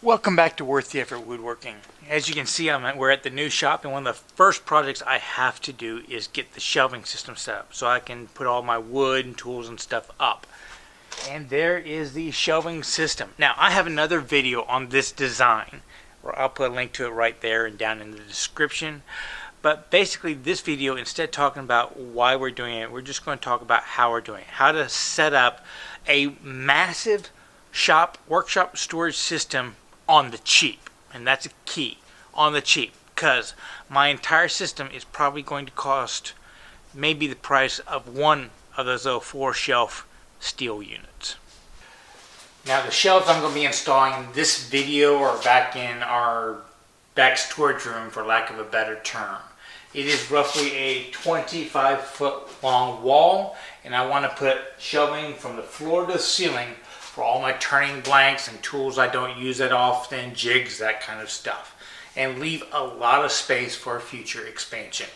Welcome back to Worth the Effort Woodworking. As you can see, we're at the new shop, and one of the first projects I have to do is get the shelving system set up so I can put all my wood and tools and stuff up. And there is the shelving system. Now, I have another video on this design, where I'll put a link to it right there and down in the description. But basically, this video, instead of talking about why we're doing it, we're just going to talk about how we're doing it. How to set up a massive workshop storage system on the cheap. And that's a key, on the cheap, because my entire system is probably going to cost maybe the price of one of those 4 shelf steel units. Now, the shelves I'm going to be installing in this video are back in our back storage room, for lack of a better term. It is roughly a 25-foot long wall, and I want to put shelving from the floor to the ceiling for all my turning blanks and tools I don't use that often, jigs, that kind of stuff, and leave a lot of space for future expansion.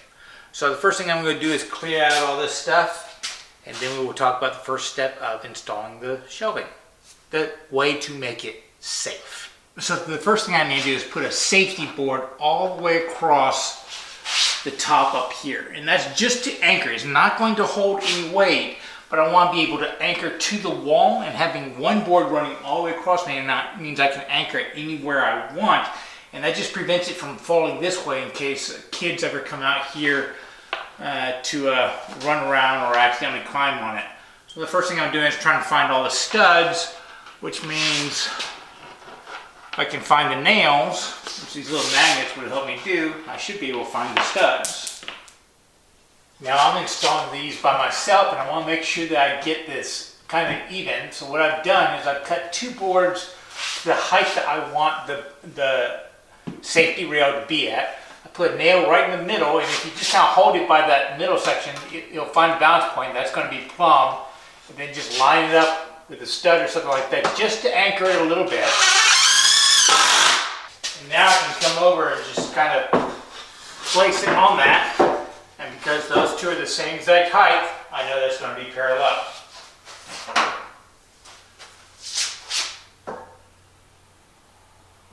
So the first thing I'm going to do is clear out all this stuff, and then we will talk about the first step of installing the shelving, the way to make it safe. So the first thing I need to do is put a safety board all the way across the top up here, and that's just to anchor. It's not going to hold any weight, but I want to be able to anchor to the wall, and having one board running all the way across me, and that means I can anchor it anywhere I want, and that just prevents it from falling this way in case kids ever come out here to run around or accidentally climb on it. So the first thing I'm doing is trying to find all the studs, which means if I can find the nails, which these little magnets would help me do, I should be able to find the studs. Now, I'm installing these by myself, and I want to make sure that I get this kind of even. So what I've done is I've cut 2 boards to the height that I want the safety rail to be at. I put a nail right in the middle, and if you just kind of hold it by that middle section, you'll find the balance point. That's going to be plumb. And then just line it up with a stud or something like that, just to anchor it a little bit. And now I can come over and just kind of place it on that. And because those two are the same exact height, I know that's going to be parallel.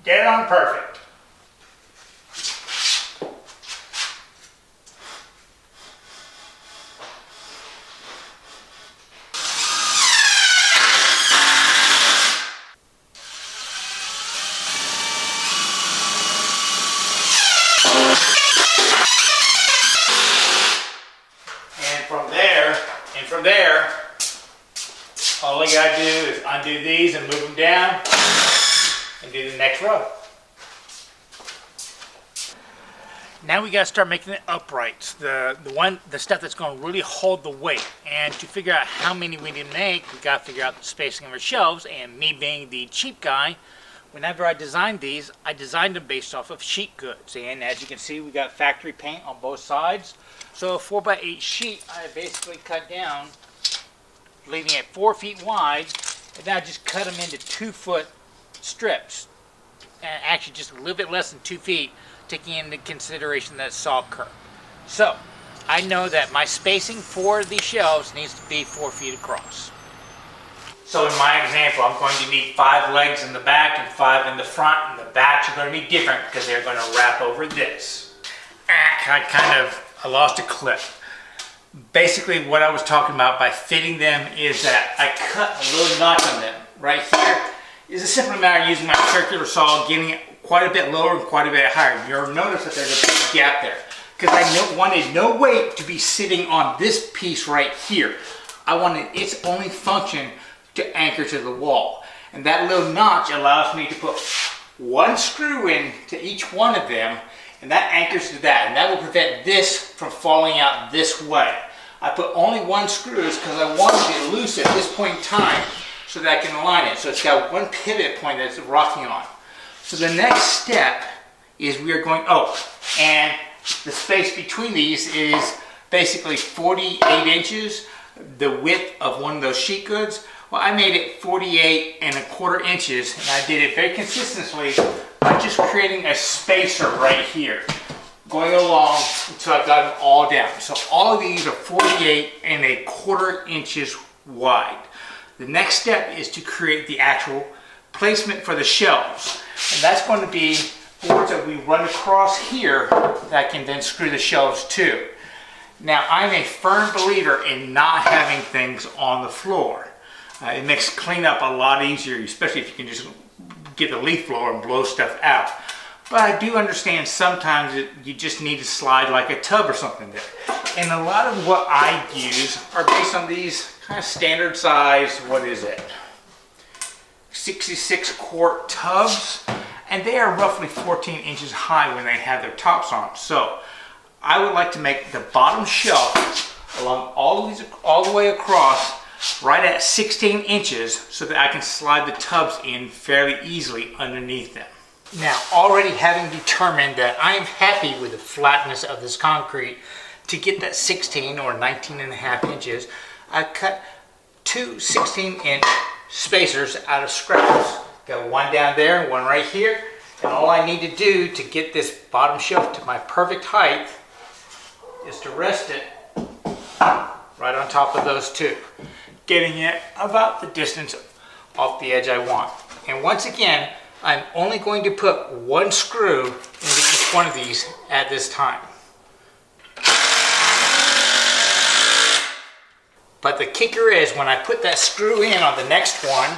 Get it on perfect. From there, all I gotta do is undo these and move them down and do the next row. Now we gotta start making the uprights, the stuff that's gonna really hold the weight. And to figure out how many we need to make, we gotta figure out the spacing of our shelves. And me being the cheap guy, whenever I designed these, I designed them based off of sheet goods. And as you can see, we got factory paint on both sides. So a 4x8 sheet, I basically cut down, leaving it 4 feet wide, and then I just cut them into 2-foot strips. And actually just a little bit less than 2 feet, taking into consideration that saw curve. So, I know that my spacing for these shelves needs to be 4 feet across. So in my example, I'm going to need 5 legs in the back and 5 in the front, and the backs are going to be different because they're going to wrap over this. I lost a clip. Basically, what I was talking about by fitting them is that I cut a little notch on them. Right here is a simple matter of using my circular saw, getting it quite a bit lower and quite a bit higher. You'll notice that there's a big gap there because I wanted no weight to be sitting on this piece right here. I wanted its only function to anchor to the wall. And that little notch allows me to put 1 screw in to each one of them, and that anchors to that, and that will prevent this from falling out this way. I put only 1 screw because I wanted it loose at this point in time so that I can align it. So it's got 1 pivot point that it's rocking on. So the next step is we are going, and the space between these is basically 48 inches, the width of one of those sheet goods. Well, I made it 48¼ inches, and I did it very consistently by just creating a spacer right here. going along until I've got them all down. So all of these are 48¼ inches wide. The next step is to create the actual placement for the shelves. And that's going to be boards that we run across here that can then screw the shelves to. Now, I'm a firm believer in not having things on the floor. It makes cleanup a lot easier, especially if you can just get the leaf blower and blow stuff out. But I do understand sometimes you just need to slide like a tub or something there. And a lot of what I use are based on these kind of standard size, what is it? 66 quart tubs. And they are roughly 14 inches high when they have their tops on. So I would like to make the bottom shelf along all the way across right at 16 inches so that I can slide the tubs in fairly easily underneath them. Now, already having determined that I'm happy with the flatness of this concrete, to get that 16 or 19 and a half inches, I cut two 16-inch spacers out of scraps. Got one down there and one right here. And all I need to do to get this bottom shelf to my perfect height is to rest it right on top of those two, getting it about the distance off the edge I want. And once again, I'm only going to put one screw into each one of these at this time. But the kicker is when I put that screw in on the next one,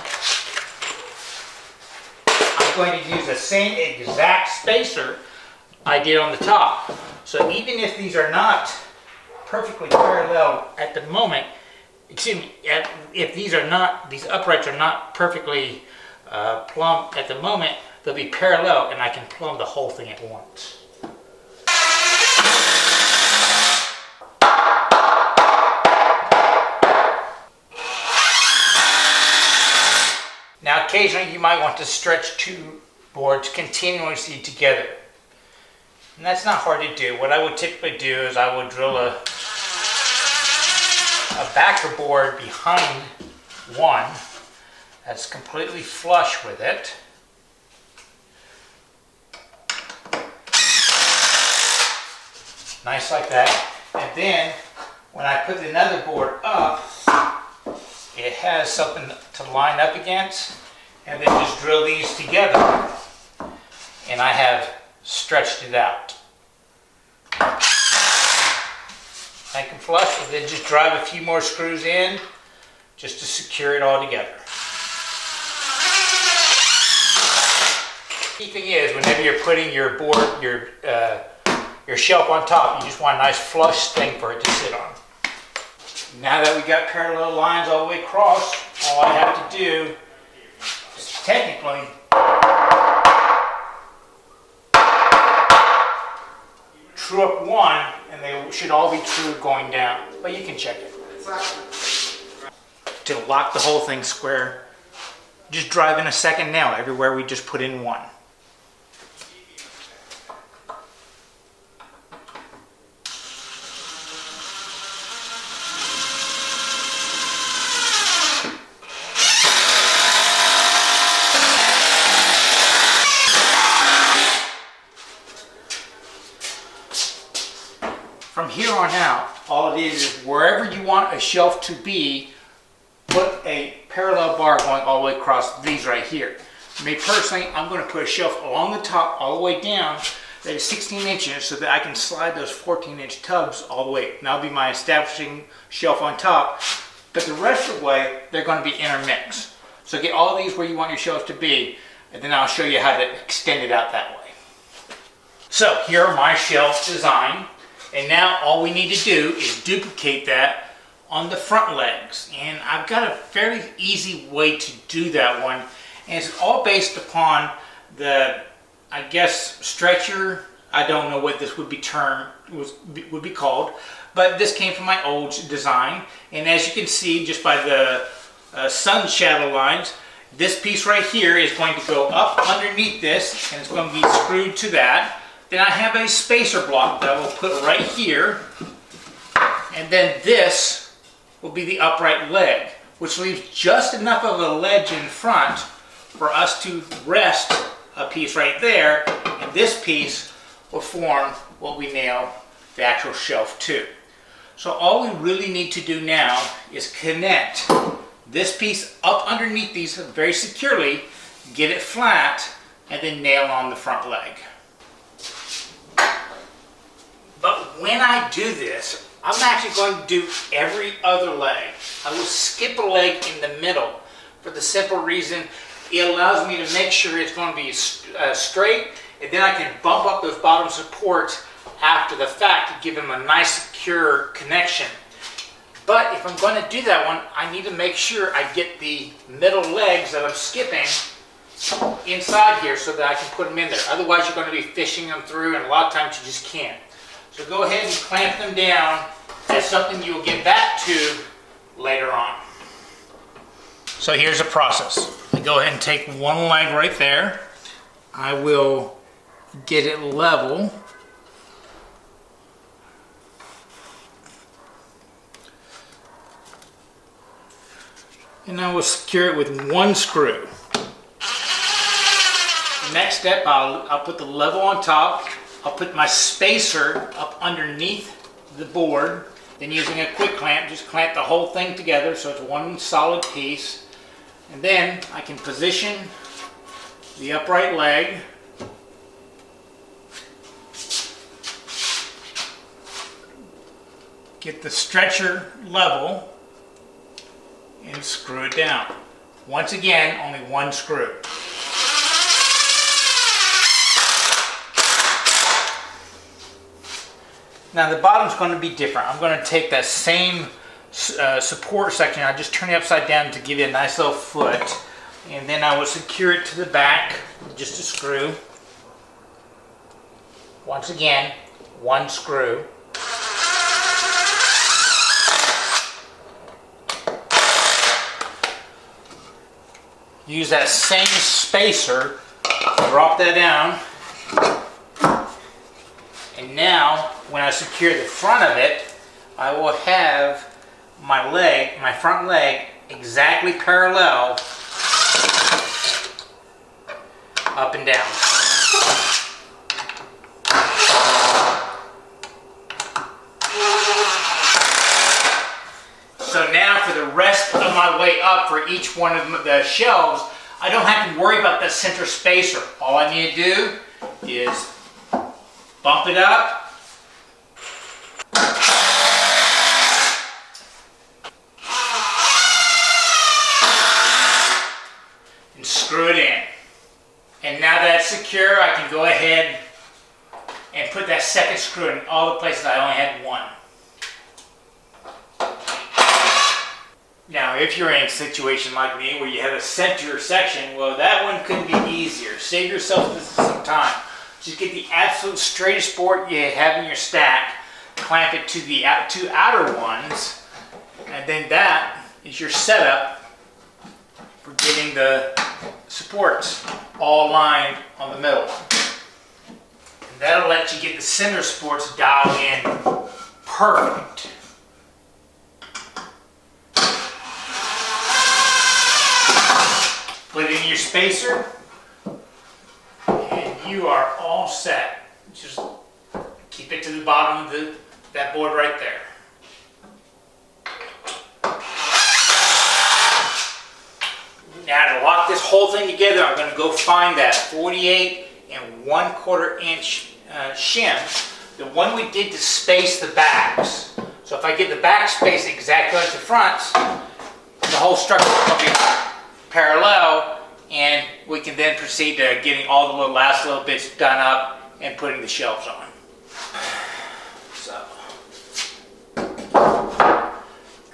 I'm going to use the same exact spacer I did on the top. So even if these are not perfectly parallel at the moment, excuse me, if these uprights are not perfectly plumb at the moment, they'll be parallel and I can plumb the whole thing at once. Now occasionally you might want to stretch two boards continuously together. And that's not hard to do. What I would typically do is I would drill a backer board behind one that's completely flush with it. Nice like that. And then when I put another board up, it has something to line up against, and then just drill these together, and I have stretched it out. I can flush and then just drive a few more screws in just to secure it all together. The key thing is, whenever you're putting your board, your shelf on top, you just want a nice flush thing for it to sit on. Now that we got parallel lines all the way across, all I have to do is technically true up one, and they should all be true going down, but you can check it. To lock the whole thing square, just drive in a second nail everywhere we just put in one. From here on out, all it is wherever you want a shelf to be, put a parallel bar going all the way across these right here. Me personally, I'm going to put a shelf along the top all the way down that is 16 inches so that I can slide those 14-inch tubs all the way. And that'll be my establishing shelf on top. But the rest of the way, they're going to be intermixed. So get all these where you want your shelves to be, and then I'll show you how to extend it out that way. So here are my shelf design. And now all we need to do is duplicate that on the front legs. And I've got a fairly easy way to do that one. And it's all based upon the, I guess, stretcher. I don't know what this would be called. But this came from my old design. And as you can see, just by the sun shadow lines, this piece right here is going to go up underneath this. And it's going to be screwed to that. Then I have a spacer block that I will put right here, and then this will be the upright leg, which leaves just enough of a ledge in front for us to rest a piece right there, and this piece will form what we nail the actual shelf to. So all we really need to do now is connect this piece up underneath these very securely, get it flat, and then nail on the front leg. But when I do this, I'm actually going to do every other leg. I will skip a leg in the middle for the simple reason it allows me to make sure it's going to be straight, and then I can bump up those bottom supports after the fact to give them a nice secure connection. But if I'm going to do that one, I need to make sure I get the middle legs that I'm skipping inside here so that I can put them in there. Otherwise you're going to be fishing them through, and a lot of times you just can't. So go ahead and clamp them down. That's something you will get back to later on. So here's the process. I go ahead and take one leg right there. I will get it level. And I will secure it with one screw. Next step, I'll put the level on top. I'll put my spacer up underneath the board. Then using a quick clamp, just clamp the whole thing together so it's one solid piece. And then I can position the upright leg. Get the stretcher level and screw it down. Once again, only one screw. Now the bottom's going to be different. I'm going to take that same support section, I just turn it upside down to give it a nice little foot, and then I will secure it to the back with just a screw. Once again, one screw. Use that same spacer, drop that down, and now when I secure the front of it, I will have my leg, my front leg, exactly parallel up and down. So now for the rest of my way up for each one of the shelves, I don't have to worry about that center spacer. All I need to do is bump it up, and screw it in. And now that it's secure, I can go ahead and put that second screw in all the places I only had one. Now, if you're in a situation like me where you have a center section, well, that one could be easier. Save yourself some time. Just get the absolute straightest board you have in your stack, clamp it to the two outer ones, and then that is your setup for getting the supports all lined on the middle one. And that'll let you get the center supports dialed in perfect. Put it in your spacer, and you are all set. Just keep it to the bottom of that board right there. Now to lock this whole thing together, I'm going to go find that 48 1/4 inch shim, the one we did to space the backs. So if I get the back space exactly like the fronts, the whole structure will be parallel, and we can then proceed to getting all the last little bits done up and putting the shelves on. So,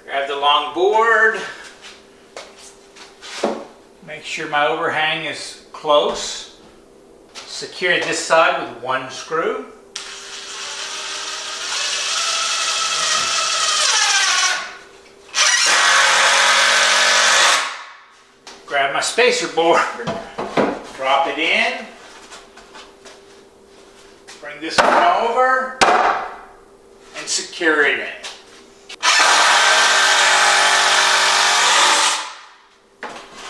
grab the long board, make sure my overhang is close, secure this side with one screw. Grab my spacer board, drop it in, bring this one over, and secure it in.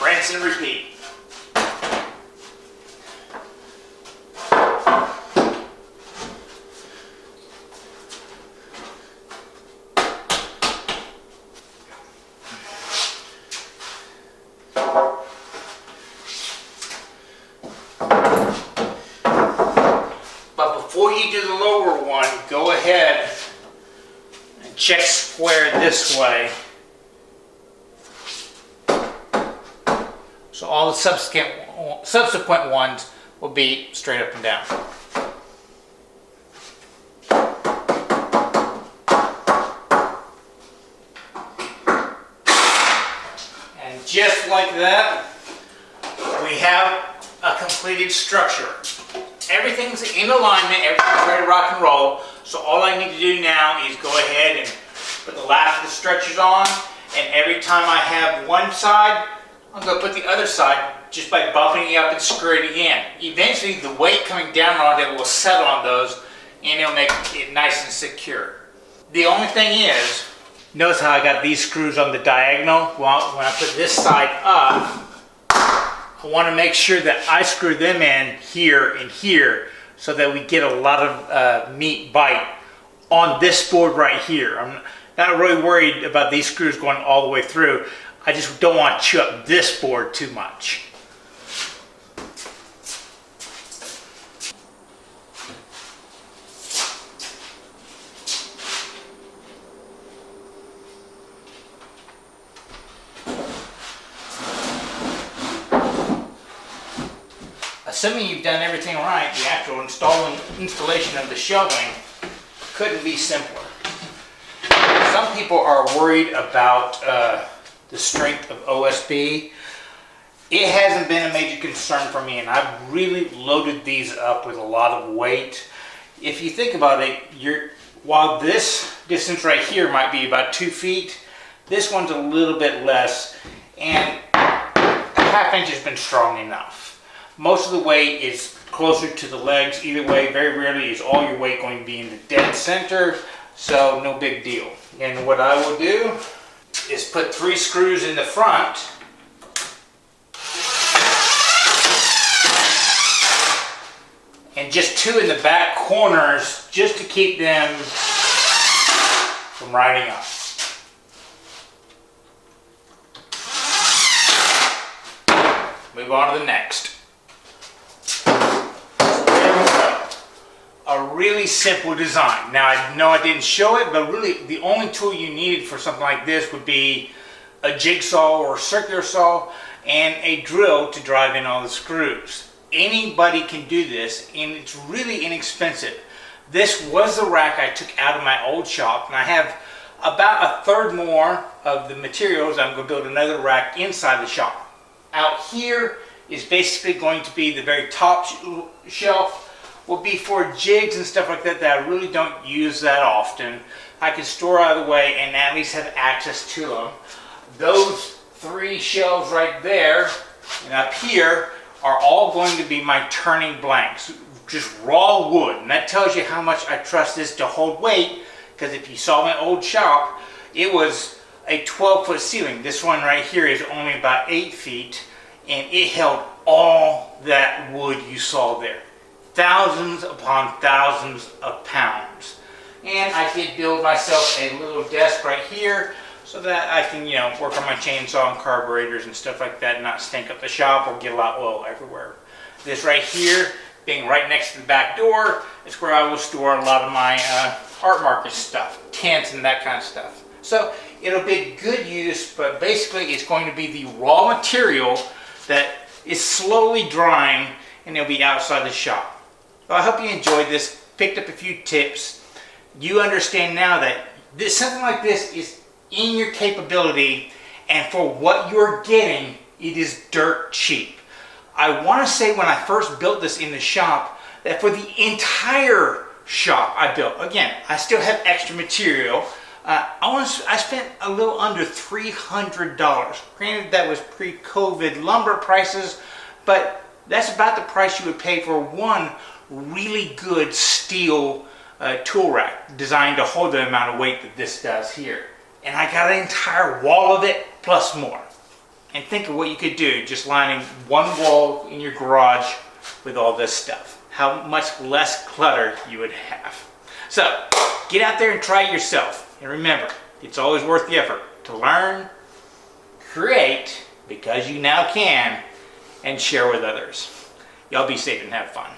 Rinse and repeat. you do the lower one, go ahead and check square this way. So all the subsequent ones will be straight up and down. And just like that, we have a completed structure. Everything's in alignment, everything's ready to rock and roll. So all I need to do now is go ahead and put the last of the stretchers on, and every time I have one side, I'm going to put the other side just by bumping it up and screw it again. Eventually the weight coming down on it will settle on those and it'll make it nice and secure. The only thing is, notice how I got these screws on the diagonal? Well, when I put this side up, I want to make sure that I screw them in here and here so that we get a lot of meat bite on this board right here. I'm not really worried about these screws going all the way through. I just don't want to chew up this board too much. Assuming you've done everything right, the actual installation of the shelving couldn't be simpler. Some people are worried about the strength of OSB. It hasn't been a major concern for me, and I've really loaded these up with a lot of weight. If you think about it, while this distance right here might be about 2 feet, this one's a little bit less, and a half inch has been strong enough. Most of the weight is closer to the legs. Either way, very rarely is all your weight going to be in the dead center, so no big deal. And what I will do is put 3 screws in the front, and just 2 in the back corners just to keep them from riding up. Move on to the next. A really simple design. Now I know I didn't show it, but really the only tool you needed for something like this would be a jigsaw or a circular saw and a drill to drive in all the screws. Anybody can do this, and it's really inexpensive. This was the rack I took out of my old shop, and I have about 1/3 more of the materials. I'm going to build another rack inside the shop. Out here is basically going to be the very top shelf. Will be for jigs and stuff like that I really don't use that often. I can store out of the way and at least have access to them. Those 3 shelves right there and up here are all going to be my turning blanks, just raw wood, and that tells you how much I trust this to hold weight, because if you saw my old shop, it was a 12-foot ceiling. This one right here is only about 8 feet, and it held all that wood you saw there. Thousands upon thousands of pounds. And I did build myself a little desk right here so that I can, work on my chainsaw and carburetors and stuff like that and not stink up the shop or get a lot of oil everywhere. This right here, being right next to the back door, is where I will store a lot of my art market stuff, tents and that kind of stuff. So it'll be good use, but basically it's going to be the raw material that is slowly drying, and it'll be outside the shop. Well, I hope you enjoyed this, picked up a few tips. You understand now that something like this is in your capability, and for what you're getting, it is dirt cheap. I want to say when I first built this in the shop, that for the entire shop I built, again, I still have extra material, I spent a little under $300. Granted, that was pre-COVID lumber prices, but that's about the price you would pay for one really good steel tool rack designed to hold the amount of weight that this does here. And I got an entire wall of it plus more. And think of what you could do just lining one wall in your garage with all this stuff. How much less clutter you would have. So get out there and try it yourself. And remember, it's always worth the effort to learn, create, because you now can, and share with others. Y'all be safe and have fun.